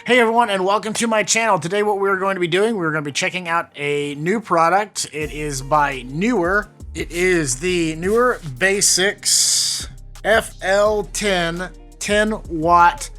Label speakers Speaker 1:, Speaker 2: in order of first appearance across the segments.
Speaker 1: Hey everyone, and welcome to my channel. Today what we're going to be doing, we're going to be checking out a new product. It is by Neewer. It is the Neewer Basics FL10 10-watt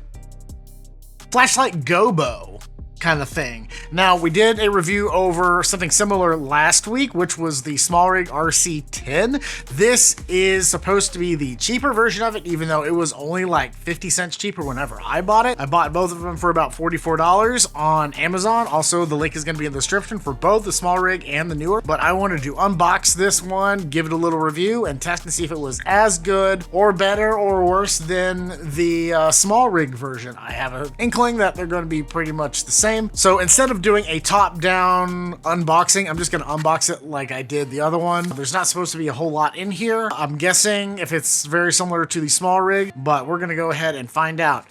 Speaker 1: flashlight gobo kind of thing. Now, we did a review over something similar last week, which was the SmallRig RC10. This is supposed to be the cheaper version of it, even though it was only like 50 cents cheaper whenever I bought it. I bought both of them for about $44 on Amazon. Also, the link is going to be in the description for both the SmallRig and the Neewer. But I wanted to unbox this one, give it a little review, and test and see if it was as good or better or worse than the SmallRig version. I have an inkling that they're going to be pretty much the same. So instead of doing a top-down unboxing, I'm just going to unbox it like I did the other one. There's not supposed to be a whole lot in here. I'm guessing if it's very similar to the SmallRig, but we're going to go ahead and find out.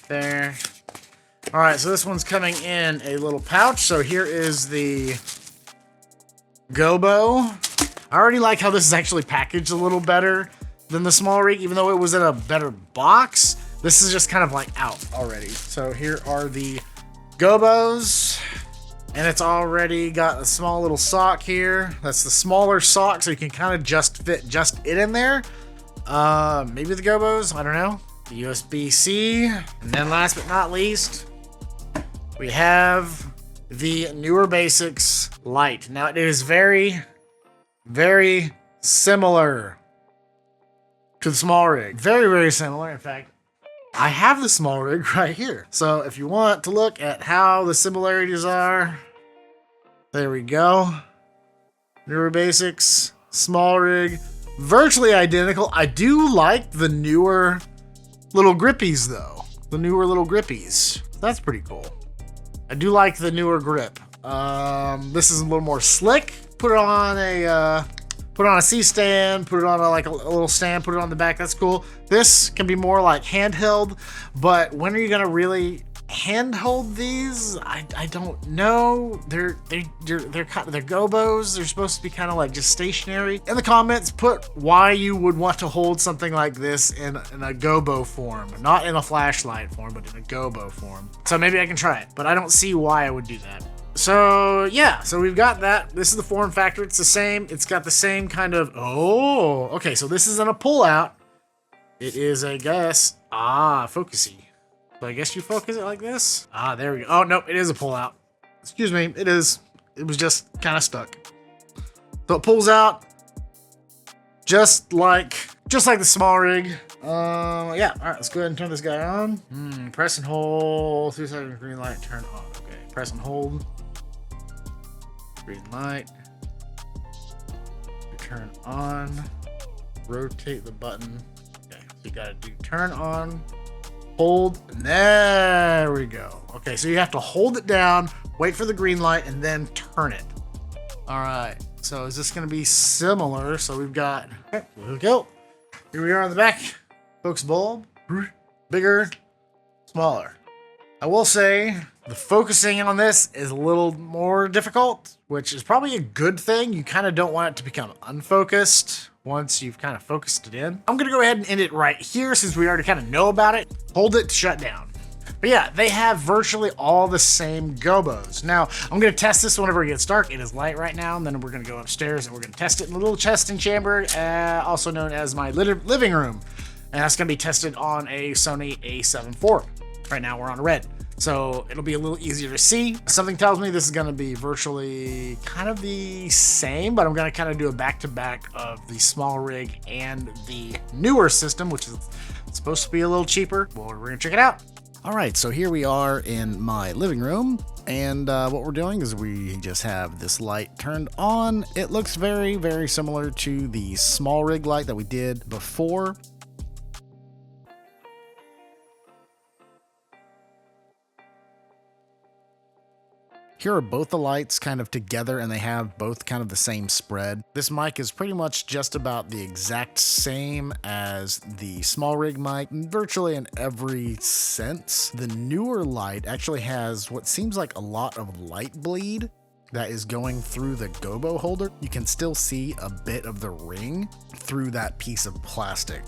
Speaker 1: There. All right, so this one's coming in a little pouch. So here is the gobo. I already like how this is actually packaged a little better than the SmallRig, even though it was in a better box. This is just kind of like out already. So here are the gobos, and it's already got a small little sock here. That's the smaller sock, so you can kind of just fit just it in there. Maybe the gobos, I don't know. The USB-C, and then last but not least, we have the Neewer Basics Light. Now it is very, very similar to the SmallRig. Very, very similar, in fact. I have the SmallRig right here. So if you want to look at how the similarities are, there we go. Neewer Basics, SmallRig, virtually identical. I do like the newer little grippies though. The newer little grippies. That's pretty cool. I do like the newer grip. This is a little more slick. Put it on a C-stand, put it on a little stand, put it on the back. That's cool. This can be more like handheld, but when are you gonna really handhold these? I don't know. They're gobos. They're supposed to be kind of like just stationary. In the comments, put why you would want to hold something like this in a gobo form, not in a flashlight form, but in a gobo form. So maybe I can try it, but I don't see why I would do that. So yeah, so we've got that. This is the form factor. It's the same. It's got the same kind of, oh, okay. So this isn't a pull out. It is, I guess, focusy. So I guess you focus it like this. There we go. Oh, no, it is a pull out. Excuse me. It is. It was just kind of stuck. So it pulls out just like the SmallRig. Yeah. All right, let's go ahead and turn this guy on. Press and hold. 2 seconds, green light, turn on. Okay. Press and hold. Green light. Turn on. Rotate the button. Okay, so you gotta do turn on, hold, and there we go. Okay, so you have to hold it down, wait for the green light, and then turn it. All right, so is this gonna be similar? So we've got, okay, here we go. Here we are on the back. Focus bulb, bigger, smaller. I will say the focusing on this is a little more difficult, which is probably a good thing. You kind of don't want it to become unfocused once you've kind of focused it in. I'm gonna go ahead and end it right here since we already kind of know about it. Hold it to shut down. But yeah, they have virtually all the same gobos. Now, I'm gonna test this whenever it gets dark. It is light right now, and then we're gonna go upstairs and we're gonna test it in a little testing chamber, also known as my living room. And that's gonna be tested on a Sony a7 IV. Right now we're on a red, so it'll be a little easier to see. Something tells me this is gonna be virtually kind of the same, but I'm gonna kind of do a back-to-back of the SmallRig and the Neewer system, which is supposed to be a little cheaper. Well, we're gonna check it out. All right, so here we are in my living room, and what we're doing is we just have this light turned on. It looks very, very similar to the SmallRig light that we did before. Here are both the lights kind of together, and they have both kind of the same spread. This mic is pretty much just about the exact same as the SmallRig mic, virtually in every sense. The Neewer light actually has what seems like a lot of light bleed that is going through the gobo holder. You can still see a bit of the ring through that piece of plastic.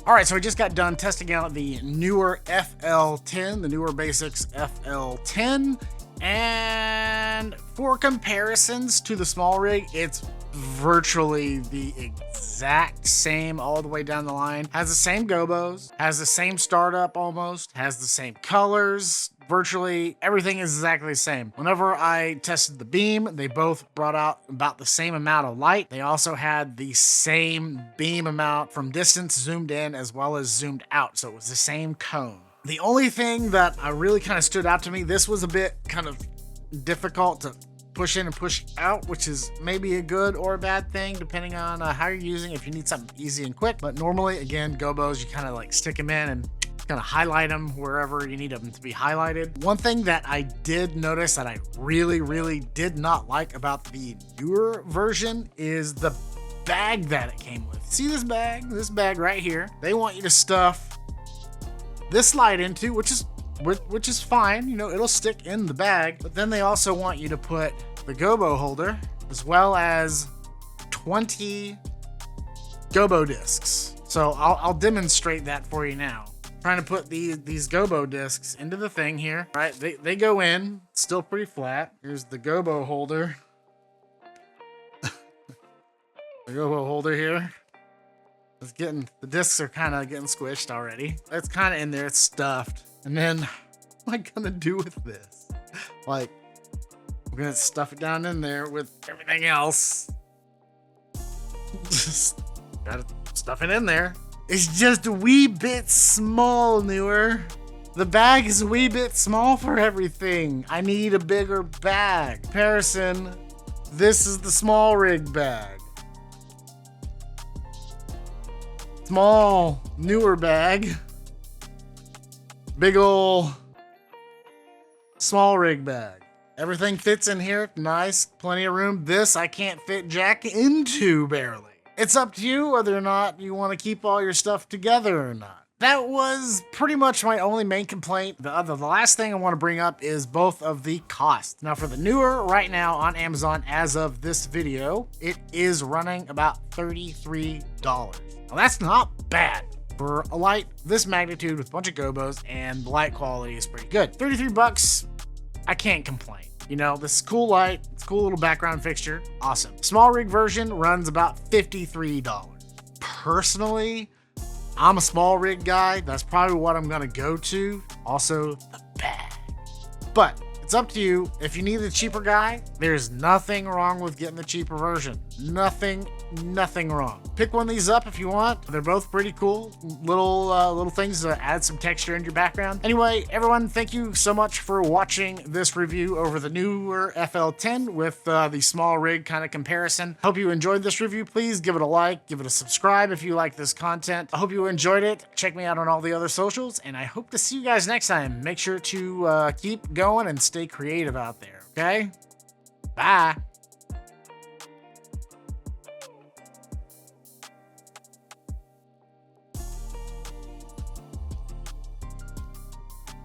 Speaker 1: All right, so we just got done testing out the Neewer FL10, the Neewer Basics FL10. And for comparisons to the small rig, it's virtually the exact same all the way down the line. Has the same gobos, has the same startup almost, has the same colors. Virtually everything is exactly the same. Whenever I tested the beam, they both brought out about the same amount of light. They also had the same beam amount from distance zoomed in as well as zoomed out. So it was the same cone. The only thing that really kind of stood out to me, this was a bit kind of difficult to push in and push out, which is maybe a good or a bad thing depending on how you're using it, if you need something easy and quick. But normally, again, gobos, you kind of like stick them in and kind of highlight them wherever you need them to be highlighted. One thing that I did notice that I really did not like about the newer version is the bag that it came with. See this bag? This bag right here. They want you to stuff this light into, which is fine, you know, it'll stick in the bag, but then they also want you to put the gobo holder as well as 20 gobo discs. So I'll demonstrate that for you now. Trying to put these gobo discs into the thing here, right? They go in, still pretty flat. Here's the gobo holder. The gobo holder here. The discs are kind of getting squished already. It's kind of in there, it's stuffed. And then, what am I gonna do with this? Like, we're gonna stuff it down in there with everything else. Just gotta stuff it in there. It's just a wee bit small, Neewer. The bag is a wee bit small for everything. I need a bigger bag. Comparison, this is the small rig bag. Small, Neewer bag. Big ol' small rig bag. Everything fits in here, nice, plenty of room. This I can't fit jack into barely. It's up to you whether or not you want to keep all your stuff together or not. That was pretty much my only main complaint. The last thing I want to bring up is both of the costs. Now for the Neewer, right now on Amazon as of this video, it is running about $33. Now that's not bad. For a light this magnitude with a bunch of gobos, and the light quality is pretty good. 33 bucks, I can't complain. You know, this is cool light, it's a cool little background fixture, awesome. Small rig version runs about $53. Personally, I'm a small rig guy. That's probably what I'm gonna go to. Also, the bag. But it's up to you. If you need the cheaper guy, there's nothing wrong with getting the cheaper version. Nothing wrong. Pick one of these up if you want. They're both pretty cool. Little things to add some texture in your background. Anyway, everyone, thank you so much for watching this review over the Neewer FL10 with the small rig kind of comparison. Hope you enjoyed this review. Please give it a like, give it a subscribe if you like this content. I hope you enjoyed it. Check me out on all the other socials, and I hope to see you guys next time. Make sure to keep going and stay creative out there, okay? Bye.